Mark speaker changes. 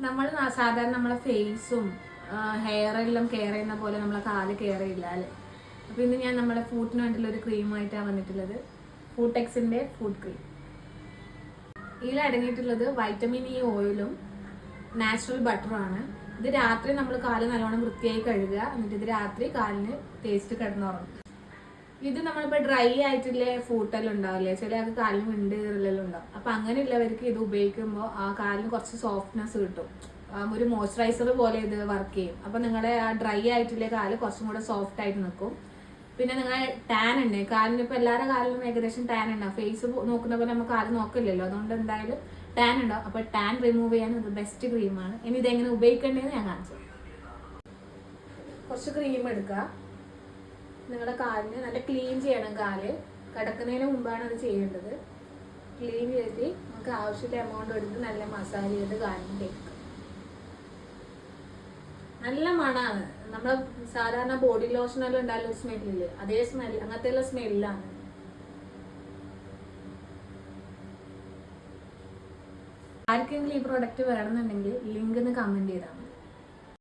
Speaker 1: നമ്മൾ സാധാരണ നമ്മളെ ഫേസും ഹെയറെല്ലാം കെയർ ചെയ്യുന്ന പോലെ നമ്മളെ കാല് കെയർ ചെയ്യില്ല അല്ലേ. അപ്പോൾ ഇന്ന് ഞാൻ നമ്മളെ ഫുഡിന് വേണ്ടിയുള്ള ഒരു ക്രീമായിട്ടാണ് വന്നിട്ടുള്ളത്. ഫൂട്ടെക്സിൻ്റെ ഫുഡ് ക്രീം. ഇതിൽ അടങ്ങിയിട്ടുള്ളത് വൈറ്റമിൻ ഇ ഓയിലും നാച്ചുറൽ ബട്ടറുമാണ്. ഇത് രാത്രി നമ്മൾ കാല് നല്ലോണം വൃത്തിയായി കഴുകുക, എന്നിട്ട് ഇത് രാത്രി കാലിന് ടേസ്റ്റ് കിടന്നുറങ്ങും. ഇത് നമ്മളിപ്പോൾ ഡ്രൈ ആയിട്ടുള്ള ഫൂട്ടെല്ലാം ഉണ്ടാവില്ലേ, ചില ആൾക്ക് കാലിന് വിണ്ട് കീറലെല്ലാം ഉണ്ടാവും. അപ്പം അങ്ങനെയുള്ളവർക്ക് ഇത് ഉപയോഗിക്കുമ്പോൾ ആ കാലിന് കുറച്ച് സോഫ്റ്റ്നെസ് കിട്ടും. ഒരു മോയ്സ്ചറൈസർ പോലെ ഇത് വർക്ക് ചെയ്യും. അപ്പം നിങ്ങളുടെ ആ ഡ്രൈ ആയിട്ടുള്ള കാല് കുറച്ചും കൂടെ സോഫ്റ്റ് ആയിട്ട് നിൽക്കും. പിന്നെ നിങ്ങൾ ടാൻ ഉണ്ട് കാലിന്, ഇപ്പോൾ എല്ലാവരുടെ കാലിലും ഏകദേശം ടാൻ ഉണ്ടാവും. ഫേസ് നോക്കുന്ന പോലെ നമുക്ക് കാല് നോക്കില്ലല്ലോ, അതുകൊണ്ട് എന്തായാലും ടാൻ ഉണ്ടാവും. അപ്പോൾ ടാൻ റിമൂവ് ചെയ്യാൻ ഇത് ബെസ്റ്റ് ക്രീമാണ്. ഇനി ഇതെങ്ങനെ ഉപയോഗിക്കേണ്ടതെന്ന് ഞാൻ കാണിച്ചു. കുറച്ച് ക്രീം എടുക്കുക. നിങ്ങളുടെ കാലിന് നല്ല ക്ലീൻ ചെയ്യണം. കാല് കിടക്കുന്നതിന് മുമ്പാണ് അത് ചെയ്യേണ്ടത്. ക്ലീൻ ചെയ്തിട്ട് നമുക്ക് ആവശ്യമുള്ള എമൗണ്ട് എടുത്ത് നല്ല മസാജ് ചെയ്ത് കാലിന് തേക്കുക. നല്ല മണമാണ്. നമ്മൾ സാധാരണ ബോഡി ലോഷനെല്ലാം ഉണ്ടാകുന്ന സ്മെല്ലില്ലേ, അതേ സ്മെല്ല്, അങ്ങനത്തെ സ്മെല്ലാണ്. ആർക്കെങ്കിലും ഈ പ്രോഡക്റ്റ് വേണമെന്നുണ്ടെങ്കിൽ ലിങ്ക് ഒന്ന് കമൻറ്റ് ചെയ്താൽ മതി.